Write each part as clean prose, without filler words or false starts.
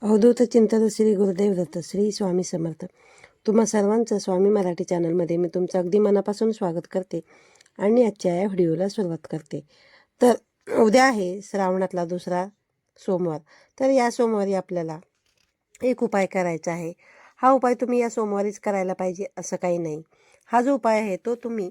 अवधूत चिंतन श्री गुरुदेव दत्त श्री स्वामी समर्थ. तुम्हा सर्वांचं स्वामी मराठी चॅनलमध्ये मी तुमचं अगदी मनापासून स्वागत करते आणि आजच्या या व्हिडिओला सुरुवात करते. तर उद्या आहे श्रावणातला दुसरा सोमवार. तर या सोमवारी आपल्याला एक उपाय करायचा आहे. हा उपाय तुम्ही या सोमवारीच करायला पाहिजे असं काही नाही. हा जो उपाय आहे तो तुम्ही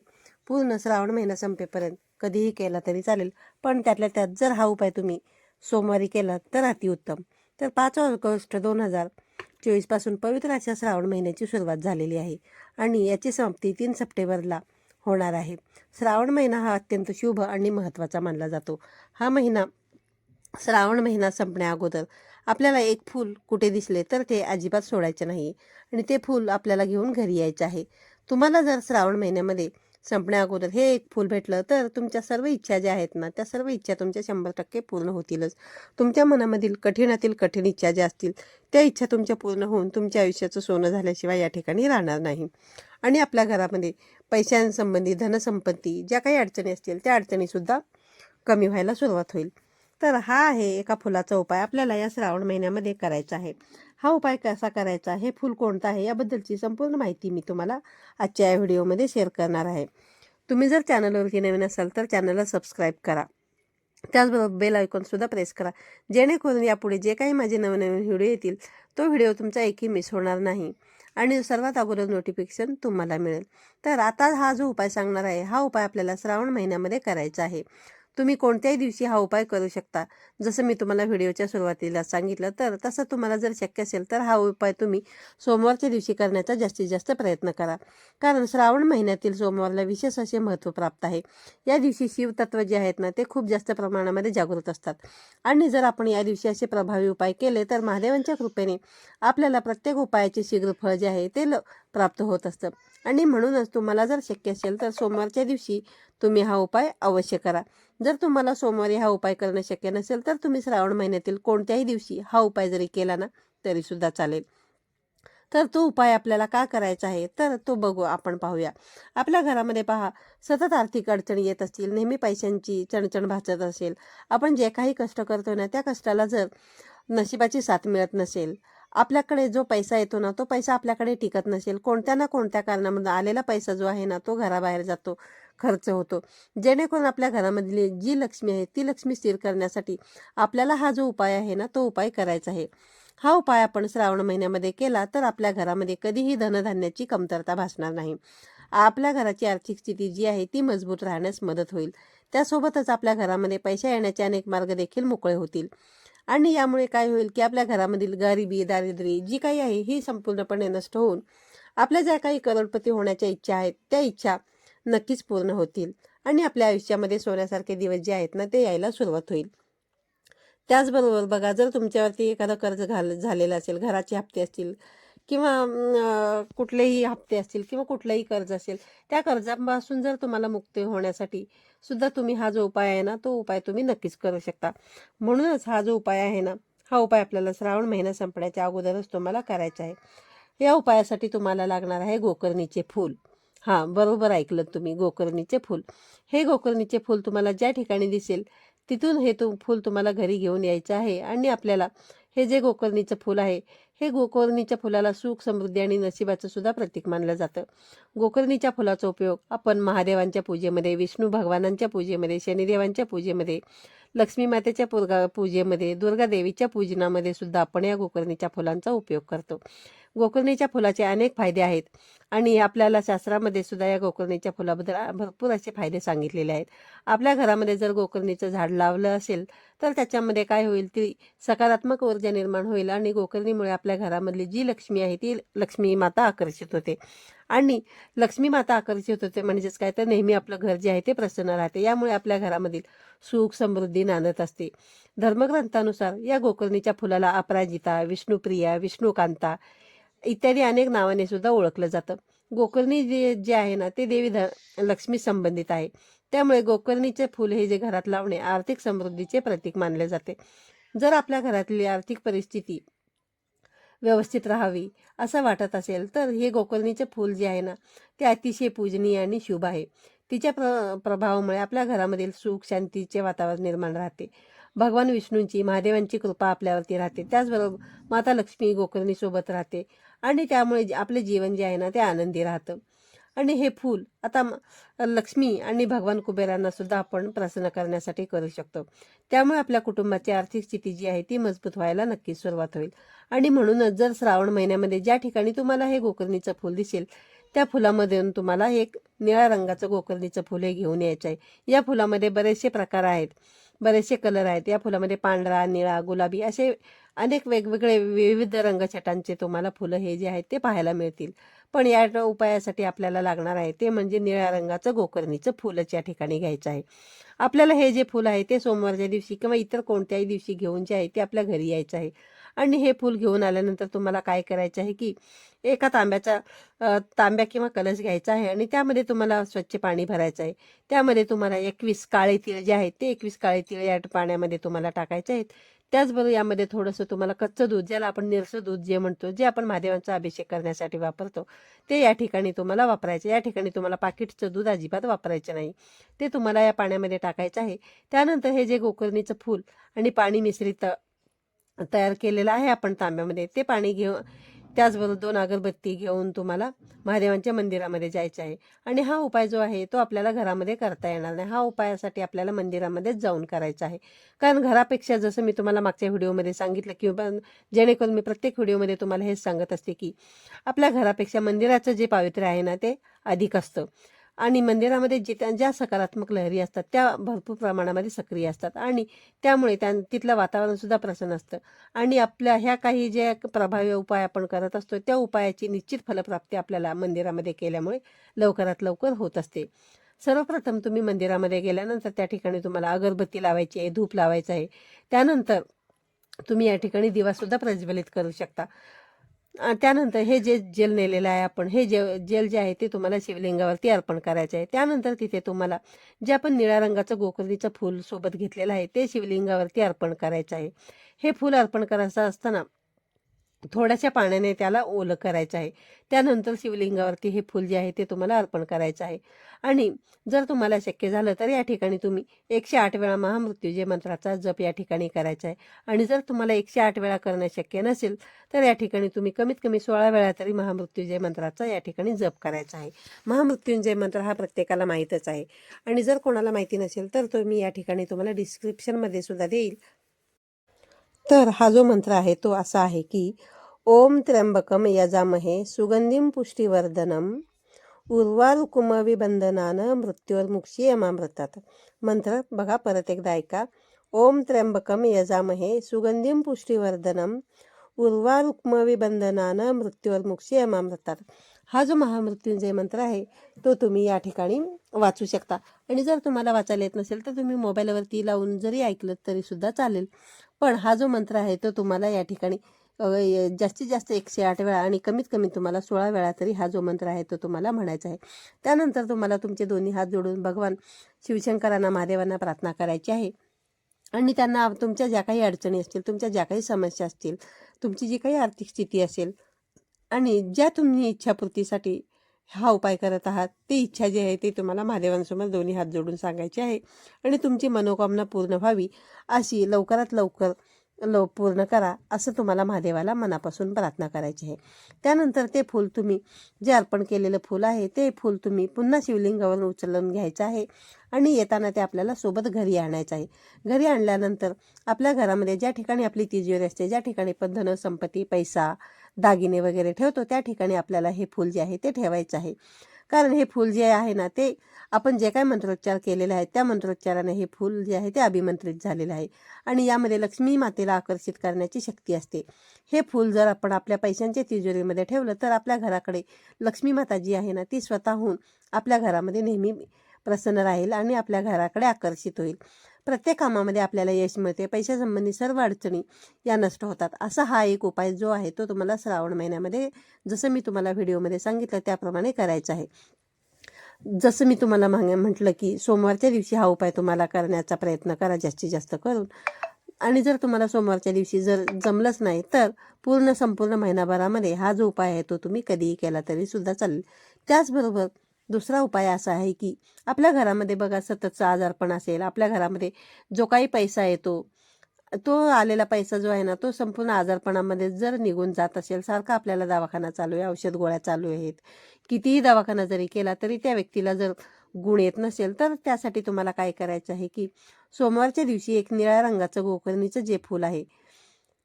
पूर्ण श्रावण महिना संपेपर्यंत कधीही केला तरी चालेल, पण त्यातल्या त्यात जर हा उपाय तुम्ही सोमवारी केला तर अतिउत्तम. तर 5 ऑगस्ट 2024 पासून पवित्र अशा श्रावण महिन्याची सुरुवात झालेली आहे आणि याची समाप्ती 3 सप्टेंबरला होणार आहे. श्रावण महिना हा अत्यंत शुभ आणि महत्त्वाचा मानला जातो. हा महिना श्रावण महिना संपण्या अगोदर आपल्याला एक फूल कुठे दिसले तर ते अजिबात सोडायचे नाही आणि ते फूल आपल्याला घेऊन घरी यायचे आहे. तुम्हाला जर श्रावण महिन्यामध्ये संपण्या अगोदर हे एक फूल भेटलं तर तुमच्या सर्व इच्छा ज्या आहेत ना, त्या सर्व इच्छा तुमच्या 100% पूर्ण होतीलच. तुमच्या मनामधील कठीणातील कठीण इच्छा ज्या असतील त्या इच्छा तुमच्या पूर्ण होऊन तुमच्या आयुष्याचं सोनं झाल्याशिवाय या ठिकाणी राहणार नाही. आणि आपल्या घरामध्ये पैशांसंबंधी धनसंपत्ती ज्या काही अडचणी असतील त्या अडचणीसुद्धा कमी व्हायला सुरुवात होईल. तर हा आहे एका फुलाचा उपाय आपल्याला या श्रावण महिन्यामध्ये करायचा आहे. हा उपाय कसा करायचा, हे फूल कोणतं आहे याबद्दलची संपूर्ण माहिती मी तुम्हाला आजच्या या व्हिडिओमध्ये शेअर करणार आहे. तुम्ही जर चॅनलवरती नवीन असाल तर चॅनलला सबस्क्राईब करा. त्याचबरोबर बेल आयकॉनसुद्धा प्रेस करा, जेणेकरून यापुढे जे काही माझे नवनवीन व्हिडिओ येतील तो व्हिडिओ तुमचा एकही मिस होणार नाही आणि सर्वात अगोदर नोटिफिकेशन तुम्हाला मिळेल. तर आता हा जो उपाय सांगणार आहे हा उपाय आपल्याला श्रावण महिन्यामध्ये करायचा आहे. तुम्ही कोणत्याही दिवशी हा उपाय करू शकता. जसं मी तुम्हाला व्हिडिओच्या सुरुवातीला सांगितलं तर तसं तुम्हाला जर शक्य असेल तर हा उपाय तुम्ही सोमवारच्या दिवशी करण्याचा जास्तीत जास्त प्रयत्न करा. कारण श्रावण महिन्यातील सोमवारला विशेष असे महत्त्व प्राप्त आहे. या दिवशी शिवतत्व जे आहेत ना ते खूप जास्त प्रमाणामध्ये जागृत असतात आणि जर आपण या दिवशी असे प्रभावी उपाय केले तर महादेवांच्या कृपेने आपल्याला प्रत्येक उपायाचे शीघ्र फळ जे आहे ते प्राप्त होत असतं. आणि म्हणूनच तुम्हाला जर शक्य असेल तर सोमवारच्या दिवशी तुम्ही हा उपाय अवश्य करा. जर तुम्हाला सोमवारी हा उपाय करणं शक्य नसेल तर तुम्ही श्रावण महिन्यातील कोणत्याही दिवशी हा उपाय जरी केला ना तरी सुद्धा चालेल. तर तो उपाय आपल्याला का करायचा आहे तर तो बघू आपण पाहूया. आपल्या घरामध्ये पहा, सतत आर्थिक अडचणी येत असतील, नेहमी पैशांची चणचण भासत असेल, आपण जे काही कष्ट करतो ना त्या कष्टाला जर नशिबाची साथ मिळत नसेल, आपल्याकडे जो पैसा येतो ना तो पैसा आपल्याकडे टिकत नसेल, कोणत्या ना कोणत्या कारणामधून आलेला पैसा जो आहे ना तो घराबाहेर जातो, खर्च होतो, जेणेकरून आपल्या घरामधली जी लक्ष्मी आहे ती लक्ष्मी स्थिर करण्यासाठी आपल्याला हा जो उपाय आहे ना तो उपाय करायचा आहे. हा उपाय आपण श्रावण महिन्यामध्ये केला तर आपल्या घरामध्ये कधीही धनधान्याची कमतरता भासणार नाही. आपल्या घराची आर्थिक स्थिती जी आहे ती मजबूत राहण्यास मदत होईल. त्यासोबतच आपल्या घरामध्ये पैसा येण्याचे अनेक मार्ग देखील मोकळे होतील आणि यामुळे काय होईल की आपल्या घरामधील गरिबी, दारिद्र्य जी काही आहे ही संपूर्णपणे नष्ट होऊन आपल्या ज्या काही करोडपती होण्याच्या इच्छा आहेत त्या इच्छा नक्कीच पूर्ण होतील आणि आपल्या आयुष्यामध्ये सोन्यासारखे दिवस जे आहेत ना ते यायला सुरुवात होईल. त्याचबरोबर बघा, जर तुमच्यावरती एखादं कर्ज झालेलं असेल, घराचे हप्ते असतील किंवा कुठलेही हप्ते असतील किंवा कुठलंही कर्ज असेल, त्या कर्जापासून जर तुम्हाला मुक्ती होण्यासाठी सुद्धा तुम्ही हा जो उपाय आहे ना तो उपाय तुम्ही नक्कीच करू शकता. म्हणूनच हा जो उपाय आहे ना हा उपाय आपल्याला श्रावण महिना संपण्याच्या अगोदरच तुम्हाला करायचा आहे. या उपायासाठी तुम्हाला लागणार आहे गोकर्णीचे फूल. हां, बरोबर ऐकलं तुम्ही, गोकर्णीचे फूल. हे गोकर्णीचे फूल तुम्हाला ज्या ठिकाणी दिसेल तिथून हे फूल तुम्हाला घरी घेऊन यायचं आहे आणि आपल्याला हे जे गोकर्णीचं फूल आहे हे गोकर्णीच्या फुलाला सुख, समृद्धी आणि नशिबाचं सुद्धा प्रतीक मानलं जातं. गोकर्णीच्या फुलाचा उपयोग आपण महादेवांच्या पूजेमध्ये, विष्णू भगवानांच्या पूजेमध्ये, शनिदेवांच्या पूजेमध्ये, लक्ष्मी मातेच्या पूजेमध्ये, दुर्गा देवीच्या पूजनामध्ये सुद्धा आपण या गोकर्णीच्या फुलांचा उपयोग करतो. गोकर्णीच्या फुलाचे अनेक फायदे आहेत आणि आपल्याला शास्त्रामध्ये सुद्धा या गोकर्णीच्या फुलाबद्दल भरपूर असे फायदे सांगितलेले आहेत. आपल्या घरामध्ये जर गोकर्णीचं झाड लावलं असेल तर त्याच्यामध्ये काय होईल, ती सकारात्मक ऊर्जा निर्माण होईल आणि गोकर्णीमुळे आपल्या घरामधली जी लक्ष्मी आहे ती लक्ष्मी माता आकर्षित होते आणि लक्ष्मी माता आकर्षित होते म्हणजेच काय तर नेहमी आपलं घर जे आहे ते प्रसन्न राहते. यामुळे आपल्या घरामधील सुख, समृद्धी नांदत असते. धर्मग्रंथानुसार या गोकर्णीच्या फुलाला अपराजिता, विष्णुप्रिया, विष्णुकांता इत्यादी अनेक नावाने सुद्धा ओळखलं जातं. गोकर्णी जे आहे ना ते देवी लक्ष्मी संबंधित आहे. त्यामुळे गोकर्णीचे फूल हे जे घरात लावणे आर्थिक समृद्धीचे प्रतीक मानले जाते. जर आपल्या घरातली आर्थिक परिस्थिती व्यवस्थित राहावी असं वाटत असेल तर हे गोकर्णीचे फूल जे आहे ना ते अतिशय पूजनीय आणि शुभ आहे. तिच्या प्रभावामुळे आपल्या घरामधील सुख, शांतीचे वातावरण निर्माण राहते. भगवान विष्णूंची, महादेवांची कृपा आपल्यावरती राहते. त्याचबरोबर माता लक्ष्मी गोकर्णीसोबत राहते आणि त्यामुळे आपले जीवन जे आहे ना ते आनंदी राहतं. आणि हे फूल आता लक्ष्मी आणि भगवान कुबेरांना सुद्धा आपण प्रसन्न करण्यासाठी करू शकतो. त्यामुळे आपल्या कुटुंबाची आर्थिक स्थिती जी आहे ती मजबूत व्हायला नक्कीच सुरुवात होईल. आणि म्हणूनच जर श्रावण महिन्यामध्ये ज्या ठिकाणी तुम्हाला हे गोकर्णीचं फूल दिसेल त्या फुलामधून तुम्हाला एक निळ्या रंगाचं गोकर्णीचं फुल हे घेऊन यायचं आहे. या फुलामध्ये बरेचसे प्रकार आहेत, बरेचसे कलर आहेत. या फुलामध्ये पांढरा, निळा, गुलाबी असे अनेक वेगवेगळे विविध रंगछटांचे तुम्हाला फुलं हे जे आहेत ते पाहायला मिळतील. पण या उपायासाठी आपल्याला लागणार आहे ते म्हणजे निळ्या रंगाचं गोकर्णीचं फुलच या ठिकाणी घ्यायचं आहे. आपल्याला हे जे फुल आहे ते सोमवारच्या दिवशी किंवा इतर कोणत्याही दिवशी घेऊन जे आहे ते आपल्या घरी यायचं आहे. आणि हे फूल घेऊन आल्यानंतर तुम्हाला काय करायचं आहे की एका तांब्या किंवा कलश घ्यायचा आहे आणि त्यामध्ये तुम्हाला स्वच्छ पाणी भरायचं आहे. त्यामध्ये तुम्हाला 21 काळे तीळ जे आहेत ते 21 काळे तीळ या पाण्यामध्ये तुम्हाला टाकायचे आहेत. त्याचबरोबर यामध्ये थोडंसं तुम्हाला कच्चं दूध, ज्याला आपण निरसं दूध जे म्हणतो, जे आपण महादेवांचा अभिषेक करण्यासाठी वापरतो, ते या ठिकाणी तुम्हाला वापरायचे. या ठिकाणी तुम्हाला पाकिटचं दूध अजिबात वापरायचं नाही. ते तुम्हाला या पाण्यामध्ये टाकायचं आहे. त्यानंतर हे जे गोकर्णीचं फूल आणि पाणी मिश्रित तयार केलेलं आहे आपण तांब्यामध्ये, ते पाणी घेऊन त्याचबरोबर 2 अगरबत्ती घेऊन तुम्हाला महादेवांच्या मंदिरामध्ये जायचं आहे. आणि हा उपाय जो आहे तो आपल्याला घरामध्ये करता येणार नाही. हा उपायासाठी आपल्याला मंदिरामध्येच जाऊन करायचा आहे. कारण घरापेक्षा, जसं मी तुम्हाला मागच्या व्हिडिओमध्ये सांगितलं किंवा जेणेकरून मी प्रत्येक व्हिडिओमध्ये तुम्हाला हेच सांगत असते की आपल्या घरापेक्षा मंदिराचं जे पावित्र्य आहे ना ते अधिक असतं. आणि मंदिरामध्ये ज्या सकारात्मक लहरी असतात त्या भरपूर प्रमाणामध्ये सक्रिय असतात आणि त्यामुळे तिथलं वातावरण सुद्धा प्रसन्न असतं. आणि आपल्या ह्या काही जे प्रभावी उपाय आपण करत असतो त्या उपायाची निश्चित फलप्राप्ती आपल्याला मंदिरामध्ये केल्यामुळे लवकरात लवकर होत असते. सर्वप्रथम तुम्ही मंदिरामध्ये गेल्यानंतर त्या ठिकाणी तुम्हाला अगरबत्ती लावायची आहे, धूप लावायचं आहे. त्यानंतर तुम्ही या ठिकाणी दिवासुद्धा प्रज्वलित करू शकता. त्यानंतर हे जे जेल नेलेलं आहे आपण, हे जेल जे आहे ते तुम्हाला शिवलिंगावरती अर्पण करायचं आहे. त्यानंतर तिथे तुम्हाला जे आपण निळ्या रंगाचं गोकर्णीचं फूल सोबत घेतलेलं आहे ते शिवलिंगावरती अर्पण करायचं आहे. हे फूल अर्पण करायचं असताना थोड्याशा पाण्याने त्याला ओलं करायचं आहे. त्यानंतर शिवलिंगावरती हे फूल जे आहे ते तुम्हाला अर्पण करायचं आहे. आणि जर तुम्हाला शक्य झालं तर या ठिकाणी तुम्ही 108 वेळा महामृत्युंजय मंत्राचा जप या ठिकाणी करायचा आहे. आणि जर तुम्हाला 108 वेळा करणं शक्य नसेल तर या ठिकाणी तुम्ही कमीत कमी 16 वेळा तरी महामृत्युंजय मंत्राचा या ठिकाणी जप करायचा आहे. महामृत्युंजय मंत्र हा प्रत्येकाला माहीतच आहे आणि जर कोणाला माहिती नसेल तर तो मी या ठिकाणी तुम्हाला डिस्क्रिप्शनमध्ये सुद्धा देईल. तर हा जो मंत्र आहे तो असा आहे की ओम त्र्यंबकम यजामहे सुगंधिम पुष्टिवर्धनम उर्वारुकुमविबंधनान मृत्योर्मुक्षीयमामृतात. मंत्र बघा, परत एकदा ऐका. ओम त्र्यंबकम यजामहे सुगंधिम पुष्टिवर्धनम उर्वारुक्मविबंधनान मृत्योर्मुक्षीयमामृतात. हा जो महामृत्युंजय मंत्र आहे तो तुम्ही या ठिकाणी वाचू शकता. आणि जर तुम्हाला वाचायला येत नसेल तर तुम्ही मोबाईलवरती लावून जरी ऐकलं तरी सुद्धा चालेल. पण हा जो मंत्र आहे तो तुम्हाला या ठिकाणी जास्तीत जास्त 108 वेळा आणि कमीत कमी तुम्हाला 16 वेळा तरी हा जो मंत्र आहे तो तुम्हाला म्हणायचा आहे. त्यानंतर तुम्हाला तुमचे दोन्ही हात जोडून भगवान शिवशंकरांना, महादेवांना प्रार्थना करायची आहे. आणि त्यांना तुमच्या ज्या काही अडचणी असतील, तुमच्या ज्या काही समस्या असतील, तुमची जी काही आर्थिक स्थिती असेल आणि ज्या तुम्ही इच्छापूर्तीसाठी हा उपाय करत आहात ती इच्छा जी आहे ती तुम्हाला महादेवांसमोर दोन्ही हात जोडून सांगायची आहे. आणि तुमची मनोकामना पूर्ण व्हावी अशी लवकरात लवकर पूर्ण करा असं तुम्हाला महादेवाला मनापासून प्रार्थना करायची आहे. त्यानंतर ते फूल तुम्ही जे अर्पण केलेलं फूल आहे ते फूल तुम्ही पुन्हा शिवलिंगावरून उचलून घ्यायचं आहे आणि येताना ते आपल्याला सोबत घरी आणायचं आहे. घरी आणल्यानंतर आपल्या घरामध्ये ज्या ठिकाणी आपली तिजोरी असते, ज्या ठिकाणी आपण धन, संपत्ती, पैसा, दागिने वगैरे ठेवतो त्या ठिकाणी आपल्याला हे फूल जे आहे ते ठेवायचं आहे. कारण हे फूल जे आहे ना ते आपण जे काय मंत्रोच्चार केलेले आहेत त्या मंत्रोच्चाराने हे फूल जे आहे ते अभिमंत्रित झालेलं आहे आणि यामध्ये लक्ष्मी मातेला आकर्षित करण्याची शक्ती असते. हे फूल जर आपण आपल्या पैशांच्या तिजोरीमध्ये ठेवलं तर आपल्या घराकडे लक्ष्मी माता जी आहे ना ती स्वतःहून आपल्या घरामध्ये नेहमी प्रसन्न राहील आणि आपल्या घराकडे आकर्षित होईल. प्रत्येक कामामध्ये आपल्याला यश मिळते, पैशासंबंधी सर्व अडचणी या नष्ट होतात. असा हा एक उपाय जो आहे तो तुम्हाला श्रावण महिन्यामध्ये जसं मी तुम्हाला व्हिडिओमध्ये सांगितलं त्याप्रमाणे करायचा आहे. जसं मी तुम्हाला म्हटलं की सोमवारच्या दिवशी हा उपाय तुम्हाला करण्याचा प्रयत्न करा जास्तीत जास्त करून. आणि जर तुम्हाला सोमवारच्या दिवशी जर जमलंच नाही तर संपूर्ण महिनाभरामध्ये हा जो उपाय आहे तो तुम्ही कधीही केला तरी सुद्धा चालेल. त्याचबरोबर दुसरा उपाय असा आहे की आपल्या घरामध्ये बघा सततचा आजारपण असेल, आपल्या घरामध्ये जो काही पैसा येतो तो आलेला पैसा जो आहे ना तो संपूर्ण आजारपणामध्ये जर निघून जात असेल, सारखा आपल्याला दवाखाना चालू आहे, औषध गोळ्या चालू आहेत, कितीही दवाखाना जरी केला तरी त्या व्यक्तीला जर गुण येत नसेल, तर त्यासाठी तुम्हाला काय करायचं आहे की सोमवारच्या दिवशी एक निळ्या रंगाचं गोकर्णीचं जे फूल आहे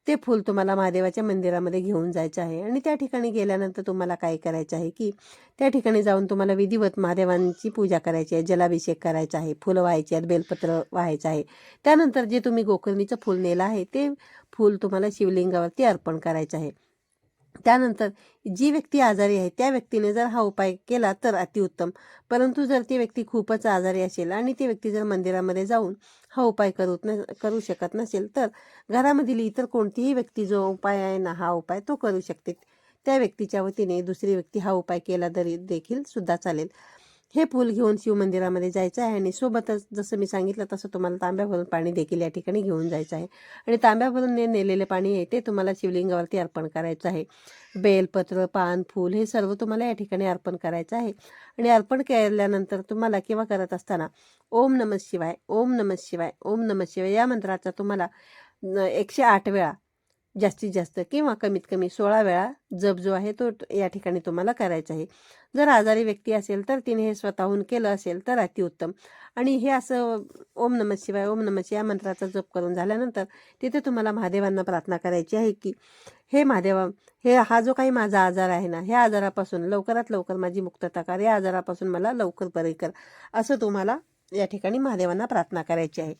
ते फूल तुम्हाला महादेवाच्या मंदिरामध्ये घेऊन जायचं आहे. आणि त्या ठिकाणी गेल्यानंतर तुम्हाला काय करायचं आहे की त्या ठिकाणी जाऊन तुम्हाला विधिवत महादेवांची पूजा करायची आहे, जलाभिषेक करायचा आहे, फुलं व्हायची आहेत, बेलपत्र व्हायचं आहे. त्यानंतर जे तुम्ही गोकर्णीचं फूल नेलं आहे ते फूल तुम्हाला शिवलिंगावरती अर्पण करायचं आहे. त्यानंतर जी व्यक्ती आजारी आहे त्या व्यक्तीने जर हा उपाय केला तर अतिउत्तम. परंतु जर ती व्यक्ती खूपच आजारी असेल आणि ती व्यक्ती जर मंदिरामध्ये जाऊन हा उपाय करू शकत नसेल, तर घरामधील इतर कोणतीही व्यक्ती जो उपाय आहे ना, हा उपाय तो करू शकते. त्या व्यक्तीच्या वतीने दुसरी व्यक्ती हा उपाय केला तरी देखील सुद्धा चालेल. हे फूल घेऊन शिवमंदिरामध्ये जायचं आहे आणि सोबतच जसं मी सांगितलं तसं तुम्हाला तांब्या भरून पाणी देखील या ठिकाणी घेऊन जायचं आहे. आणि तांब्या भरून नेलेले पाणी आहे ते तुम्हाला शिवलिंगावरती अर्पण करायचं आहे. बेलपत्र, पान, फूल हे सर्व तुम्हाला या ठिकाणी अर्पण करायचं आहे. आणि अर्पण केल्यानंतर तुम्हाला किंवा करत असताना ओम नमः शिवाय, ओम नमः शिवाय, ओम नमः शिवाय या मंत्राचा तुम्हाला 108 वेळा जास्तीत जास्त किंवा कमीत कमी 16 वेळा जप जो आहे तो या ठिकाणी तुम्हाला करायचा आहे. जर आजारी व्यक्ती असेल तर तिने हे स्वतःहून केलं असेल तर अतिउत्तम. आणि हे असं ओम नमः शिवाय, ओम नमः शिवाय या मंत्राचा जप करून झाल्यानंतर तिथे तुम्हाला महादेवांना प्रार्थना करायची आहे की हे महादेवा, हा जो काही माझा आजार आहे ना, ह्या आजारापासून लवकरात लवकर माझी मुक्तता कर, या आजारापासून मला लवकर बरे कर, असं तुम्हाला या ठिकाणी महादेवांना प्रार्थना करायची आहे.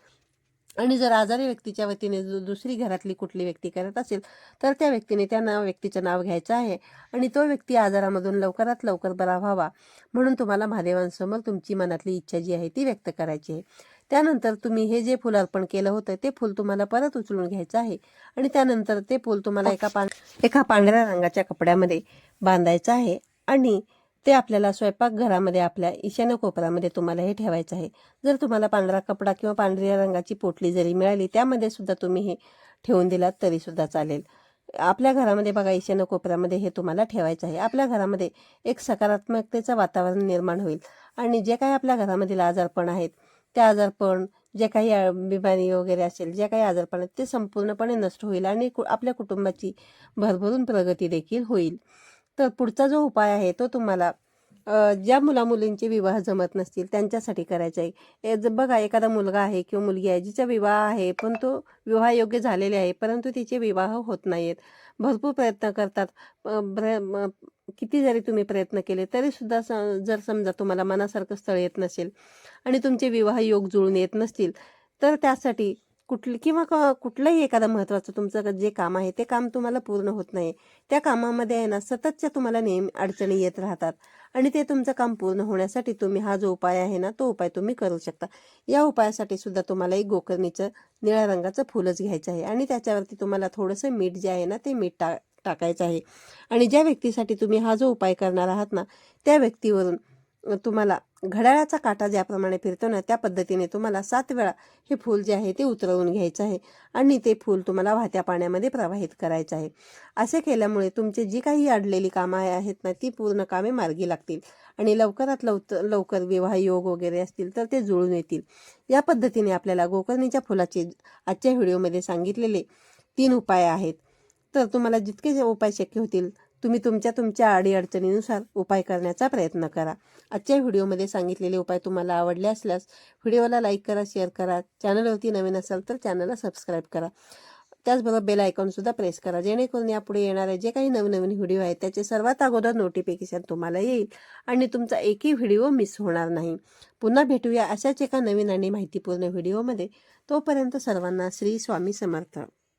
आणि जर आजारी व्यक्तीच्या वतीने दुसरी घरातली कुठली व्यक्ती करत असेल तर त्या व्यक्तीने त्या व्यक्तीचं नाव घ्यायचं आहे आणि तो व्यक्ती आजारामधून लवकरात लवकर बरा व्हावा म्हणून तुम्हाला महादेवांसमोर तुमची मनातली इच्छा जी आहे ती व्यक्त करायची आहे. त्यानंतर तुम्ही हे जे फूल अर्पण केलं होतं ते फूल तुम्हाला परत उचलून घ्यायचं आहे आणि त्यानंतर ते फूल तुम्हाला एका पांढऱ्या रंगाच्या कपड्यामध्ये बांधायचं आहे आणि ते आपल्याला स्वयंपाकघरामध्ये आपल्या ईशान्य कोपऱ्यामध्ये तुम्हाला हे ठेवायचं आहे. जर तुम्हाला पांढरा कपडा किंवा पांढऱ्या रंगाची पोटली जरी मिळाली त्यामध्ये सुद्धा तुम्ही हे ठेवून दिलात तरी सुद्धा चालेल. आपल्या घरामध्ये बघा ईशान्य कोपऱ्यामध्ये हे तुम्हाला ठेवायचं आहे. आपल्या घरामध्ये एक सकारात्मकतेचं वातावरण निर्माण होईल आणि जे काही आपल्या घरामधील आजारपण आहेत त्या आजारपण, जे काही बिमारी वगैरे असेल, जे काही आजारपण आहेत ते संपूर्णपणे नष्ट होईल आणि आपल्या कुटुंबाची भरभरून प्रगती देखील होईल. तर पुढचा जो उपाय आहे तो तुम्हाला ज्या मुलामुलींचे विवाह जमत नसतील त्यांच्यासाठी करायचा आहे. बघा एखादा मुलगा आहे किंवा मुलगी आहे जिचा विवाह आहे पण तो विवाहयोग्य झालेले आहे परंतु तिचे विवाह होत नाहीत. भरपूर प्रयत्न करतात. किती जरी तुम्ही प्रयत्न केले तरीसुद्धा जर समजा तुम्हाला मनासारखं स्थळ येत नसेल आणि तुमचे विवाह योग जुळून येत नसतील तर त्यासाठी कुठलंही एखादं महत्त्वाचं तुमचं जे काम आहे ते काम तुम्हाला पूर्ण होत नाही, त्या कामामध्ये आहे ना सततच्या तुम्हाला नेहमी अडचणी येत राहतात आणि ते तुमचं काम पूर्ण होण्यासाठी तुम्ही हा जो उपाय आहे ना तो उपाय तुम्ही करू शकता. या उपायासाठी सुद्धा तुम्हाला एक गोकर्णीचं निळ्या रंगाचं फुलच घ्यायचं आहे आणि त्याच्यावरती तुम्हाला थोडंसं मीठ जे आहे ना ते मीठ टाकायचं आहे. आणि ज्या व्यक्तीसाठी तुम्ही हा जो उपाय करणार आहात ना त्या व्यक्तीवरून तुम्हाला घड्याळाचा काटा ज्याप्रमाणे फिरतो ना त्या पद्धतीने तुम्हाला 7 वेळा हे फूल जे आहे ते उतरवून घ्यायचं आहे आणि ते फूल तुम्हाला वाहत्या पाण्यामध्ये प्रवाहित करायचं आहे. असे केल्यामुळे तुमची जी काही अडलेली कामं आहेत ना ती पूर्ण कामे मार्गी लागतील आणि लवकरात लवकर विवाह योग वगैरे असतील तर ते जुळून येतील. या पद्धतीने आपल्याला गोकर्णीच्या फुलाचे आजच्या व्हिडिओमध्ये सांगितलेले 3 उपाय आहेत. तर तुम्हाला जितके उपाय शक्य होतील तुम्ही तुमच्या अडीअडचणीनुसार उपाय करण्याचा प्रयत्न करा. आजच्या व्हिडिओमध्ये सांगितलेले उपाय तुम्हाला आवडले असल्यास व्हिडिओला लाईक करा, शेअर करा. चॅनलवरती नवीन असाल तर चॅनलला सबस्क्राईब करा. त्याचबरोबर बेल आयकॉनसुद्धा प्रेस करा जेणेकरून यापुढे येणारे जे काही नवनवीन व्हिडिओ आहेत त्याचे सर्वात अगोदर नोटिफिकेशन तुम्हाला येईल आणि तुमचा एकही व्हिडिओ मिस होणार नाही. पुन्हा भेटूया अशाच एका नवीन आणि माहितीपूर्ण व्हिडिओमध्ये. तोपर्यंत सर्वांना श्री स्वामी समर्थ.